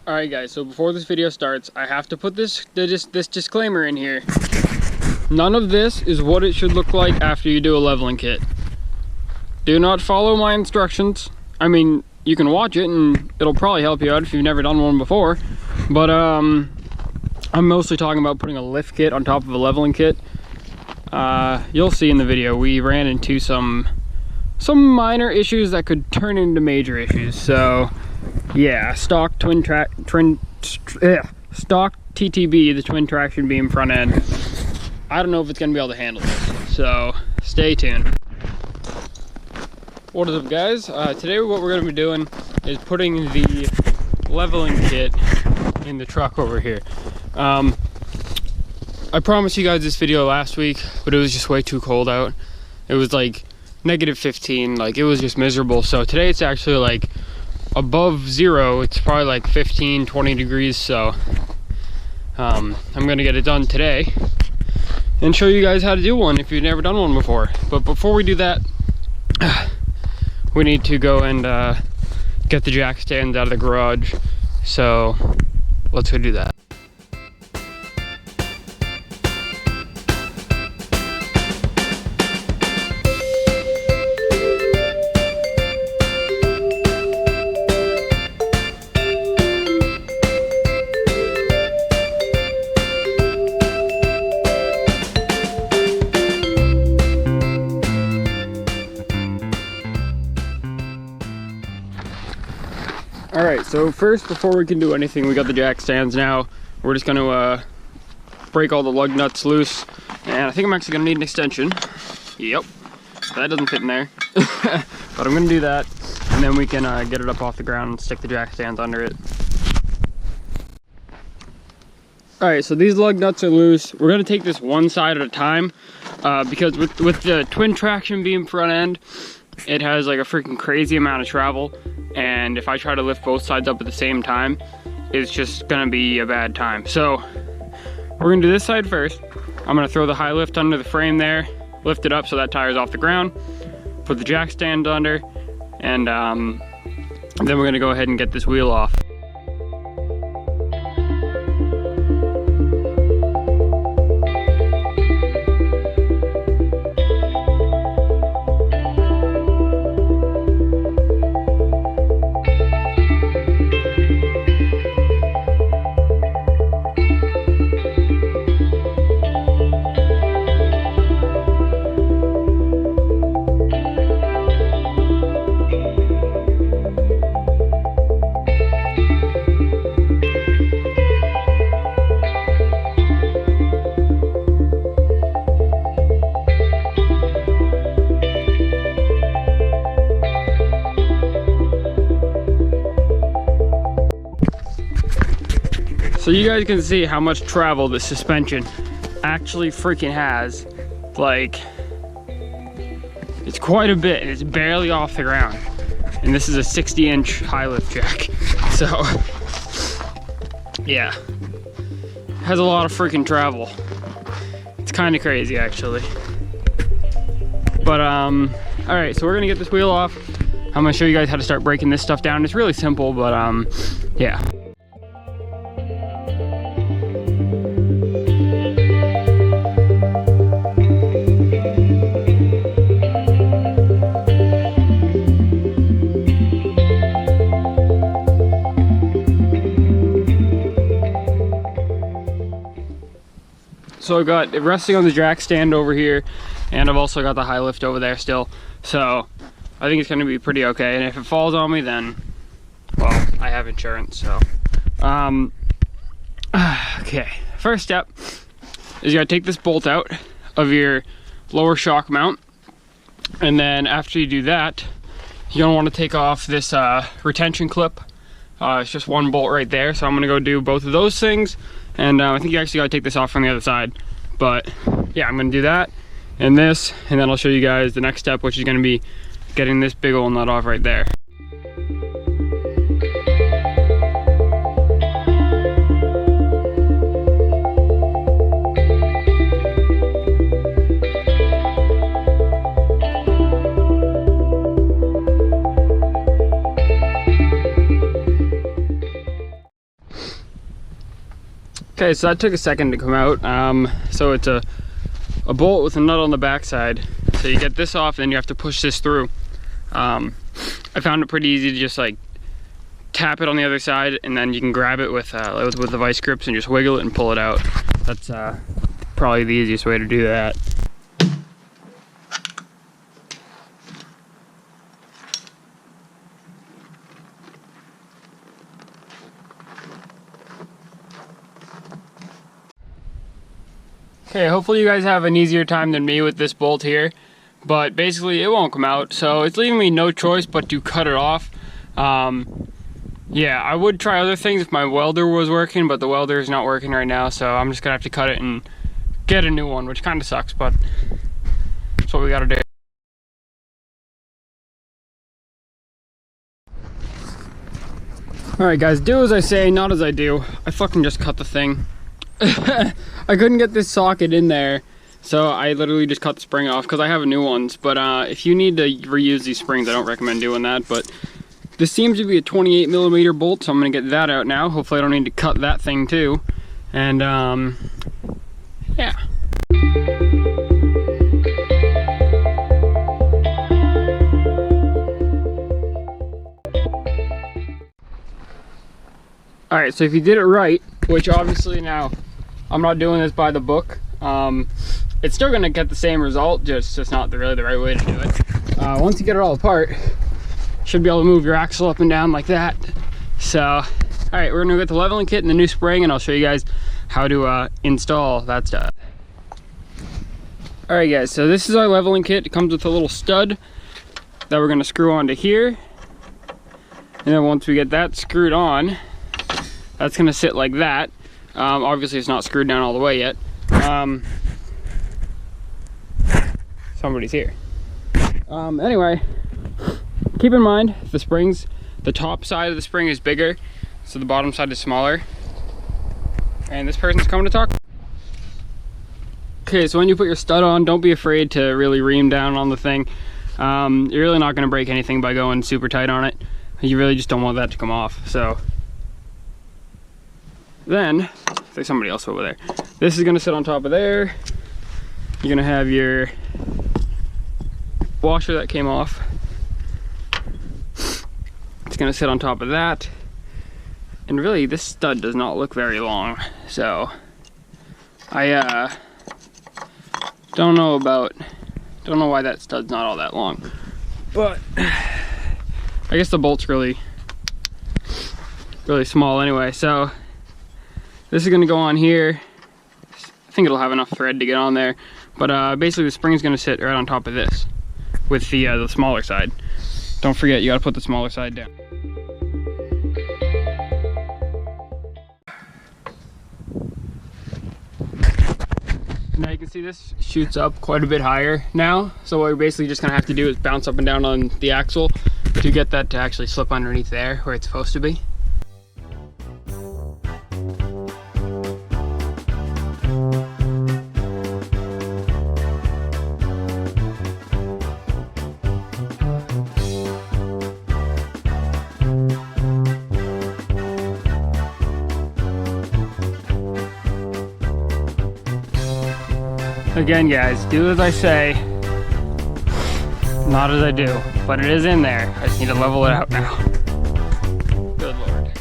Alright guys, so before this video starts, I have to put this disclaimer in here. None of this is what it should look like after you do a leveling kit. Do not follow my instructions. I mean, you can watch it and it'll probably help you out if you've never done one before. But I'm mostly talking about putting a lift kit on top of a leveling kit. You'll see in the video, we ran into some minor issues that could turn into major issues. So yeah, stock TTB, the twin traction beam front end. I don't know if it's gonna be able to handle this, so stay tuned. What is up guys? Today what we're gonna be doing is putting the leveling kit in the truck over here. I promised you guys this video last week, but it was just way too cold out. It was like -15, like it was just miserable. So today it's actually like above zero. It's probably like 15-20 degrees. So I'm gonna get it done today and show you guys how to do one if you've never done one before. But before we do that, we need to go and get the jack stands out of the garage. So let's go do that. Alright, so first, before we can do anything, we got the jack stands now. We're just going to break all the lug nuts loose. And I think I'm actually going to need an extension. Yep, that doesn't fit in there. But I'm going to do that, and then we can get it up off the ground and stick the jack stands under it. Alright, so these lug nuts are loose. We're going to take this one side at a time, because with the twin traction beam front end, it has like a freaking crazy amount of travel, and if I try to lift both sides up at the same time, it's just gonna be a bad time. So we're gonna do this side first. I'm gonna throw the high lift under the frame there, lift it up so that tire's off the ground, put the jack stand under, and then we're gonna go ahead and get this wheel off. So you guys can see how much travel the suspension actually freaking has. Like, it's quite a bit, and it's barely off the ground. And this is a 60-inch high lift jack. So, yeah, has a lot of freaking travel. It's kind of crazy, actually. But, all right, so we're gonna get this wheel off. I'm gonna show you guys how to start breaking this stuff down. It's really simple, but, yeah. So I've got it resting on the jack stand over here, and I've also got the high lift over there still. So I think it's gonna be pretty okay. And if it falls on me, then, well, I have insurance, so. Okay, first step is you gotta take this bolt out of your lower shock mount. And then after you do that, you're gonna wanna take off this retention clip. It's just one bolt right there. So I'm gonna go do both of those things. And I think you actually gotta take this off from the other side. But yeah, I'm gonna do that and this, and then I'll show you guys the next step, which is gonna be getting this big old nut off right there. Okay, so that took a second to come out. So it's a bolt with a nut on the backside. So you get this off, and you have to push this through. I found it pretty easy to just like tap it on the other side, and then you can grab it with the vice grips and just wiggle it and pull it out. That's probably the easiest way to do that. Okay, hopefully you guys have an easier time than me with this bolt here, but basically it won't come out, so it's leaving me no choice but to cut it off. Yeah, I would try other things if my welder was working, but the welder is not working right now, so I'm just gonna have to cut it and get a new one, which kind of sucks, but that's what we gotta do. Alright guys, do as I say, not as I do. I fucking just cut the thing. I couldn't get this socket in there, so I literally just cut the spring off because I have new ones. But if you need to reuse these springs, I don't recommend doing that. But this seems to be a 28mm bolt, so I'm gonna get that out now. Hopefully I don't need to cut that thing too. And yeah. Alright, so if you did it right, which obviously now I'm not doing this by the book, it's still gonna get the same result, just not really the right way to do it. Once you get it all apart, you should be able to move your axle up and down like that. So, alright, we're gonna get the leveling kit and the new spring, and I'll show you guys how to install that stuff. Alright guys, so this is our leveling kit. It comes with a little stud that we're gonna screw onto here. And then once we get that screwed on, that's gonna sit like that. Obviously it's not screwed down all the way yet. Somebody's here. Anyway, keep in mind the springs, the top side of the spring is bigger, so the bottom side is smaller. And this person's coming to talk. Okay, so when you put your stud on, don't be afraid to really ream down on the thing. You're really not gonna break anything by going super tight on it. You really just don't want that to come off, so. Then, there's somebody else over there. This is gonna sit on top of there. You're gonna have your washer that came off. It's gonna sit on top of that. And really, this stud does not look very long. So, I don't know why that stud's not all that long. But, I guess the bolt's really small anyway, so. This is gonna go on here. I think it'll have enough thread to get on there, but basically the spring's gonna sit right on top of this with the smaller side. Don't forget, you gotta put the smaller side down. Now you can see this shoots up quite a bit higher now, so what we're basically just gonna have to do is bounce up and down on the axle to get that to actually slip underneath there where it's supposed to be. Again guys, do as I say, not as I do, but it is in there. I just need to level it out now. Good Lord.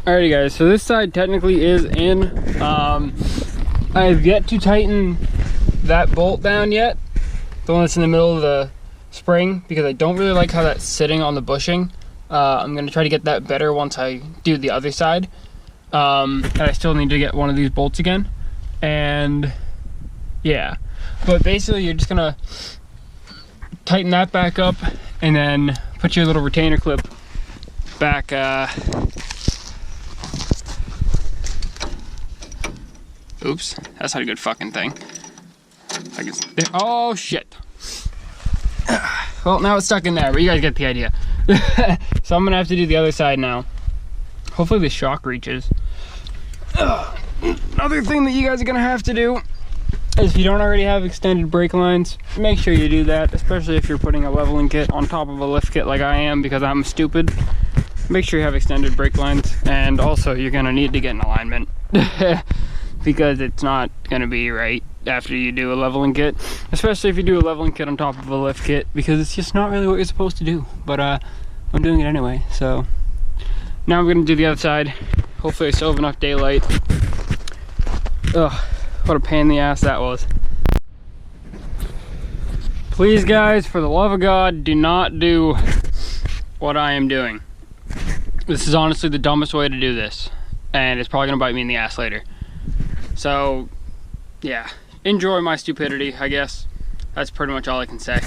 Alrighty guys, so this side technically is in. I have yet to tighten that bolt down yet, the one that's in the middle of the spring, because I don't really like how that's sitting on the bushing. I'm going to try to get that better once I do the other side. And I still need to get one of these bolts again. And yeah, but basically you're just going to tighten that back up and then put your little retainer clip back oops, that's not a good fucking thing. Oh shit. Well, now it's stuck in there, but you guys get the idea. So I'm gonna have to do the other side now. Hopefully the shock reaches. Another thing that you guys are gonna have to do is, if you don't already have extended brake lines, make sure you do that, especially if you're putting a leveling kit on top of a lift kit like I am, because I'm stupid. Make sure you have extended brake lines, and also you're gonna need to get an alignment because it's not gonna be right after you do a leveling kit, especially if you do a leveling kit on top of a lift kit, because it's just not really what you're supposed to do. But I'm doing it anyway. So now I'm gonna do the other side. Hopefully I still have enough daylight. Ugh, what a pain in the ass that was. Please guys, for the love of God, do not do what I am doing. This is honestly the dumbest way to do this, and it's probably gonna bite me in the ass later. So yeah, enjoy my stupidity, I guess. That's pretty much all I can say.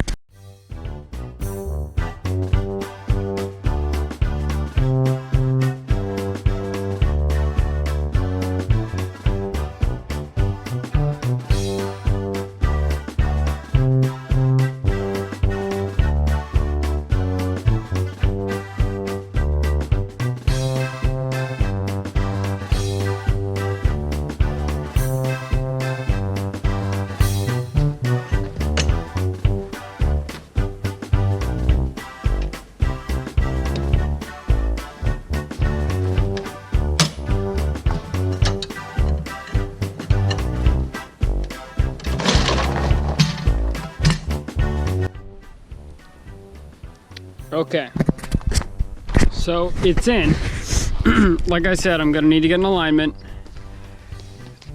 Okay, so it's in. Like I said, I'm gonna need to get an alignment.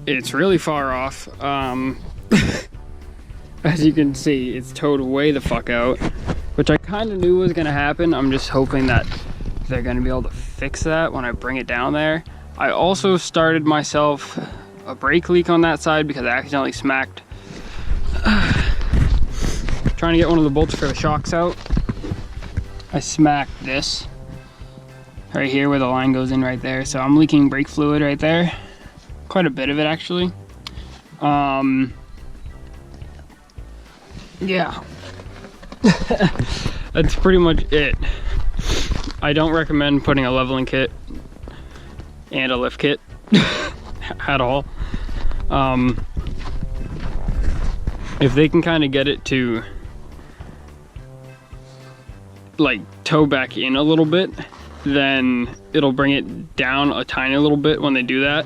It's really far off. As you can see, it's towed way the fuck out, which I kind of knew was gonna happen. I'm just hoping that they're gonna be able to fix that when I bring it down there. I also started myself a brake leak on that side because I accidentally smacked trying to get one of the bolts for the shocks out. I smacked this right here where the line goes in right there. So I'm leaking brake fluid right there. Quite a bit of it actually. Yeah. That's pretty much it. I don't recommend putting a leveling kit and a lift kit at all. If they can kind of get it to like tow back in a little bit, then it'll bring it down a tiny little bit when they do that.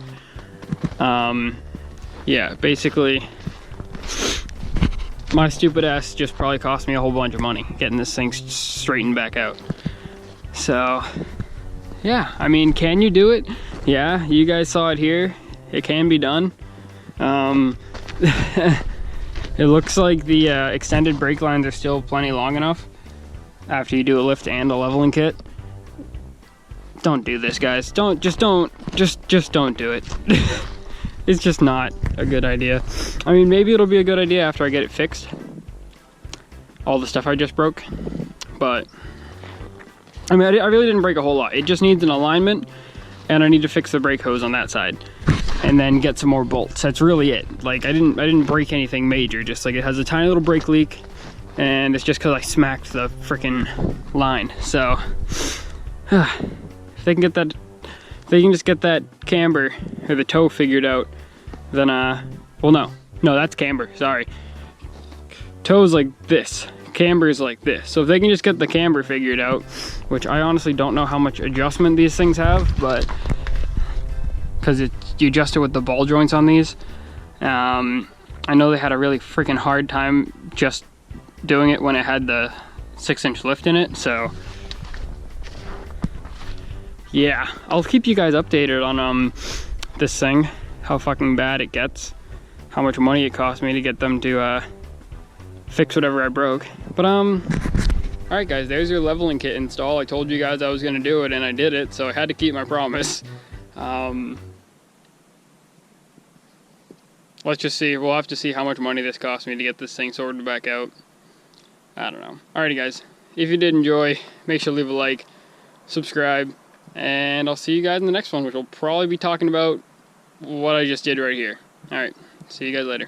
Yeah, basically my stupid ass just probably cost me a whole bunch of money getting this thing straightened back out. So yeah, I mean, can you do it? Yeah, you guys saw it here. It can be done. It looks like the extended brake lines are still plenty long enough after you do a lift and a leveling kit. Don't do this, guys. Just don't do it. It's just not a good idea. I mean, maybe it'll be a good idea after I get it fixed, all the stuff I just broke, but I mean, I really didn't break a whole lot. It just needs an alignment, and I need to fix the brake hose on that side and then get some more bolts. That's really it. Like, I didn't break anything major, just like it has a tiny little brake leak, and it's just because I smacked the freaking line. So if they can get that, if they can just get that camber or the toe figured out, then well, no, that's camber, sorry. Toe's like this, camber's like this. So if they can just get the camber figured out, which I honestly don't know how much adjustment these things have, but because you adjust it with the ball joints on these. I know they had a really freaking hard time just doing it when it had the 6-inch lift in it, so yeah, I'll keep you guys updated on this thing, how fucking bad it gets, how much money it cost me to get them to fix whatever I broke. But alright guys, there's your leveling kit install. I told you guys I was gonna do it and I did it, so I had to keep my promise. Let's just see, we'll have to see how much money this cost me to get this thing sorted back out. I don't know. Alrighty guys, if you did enjoy, make sure to leave a like, subscribe, and I'll see you guys in the next one, which will probably be talking about what I just did right here. Alright, see you guys later.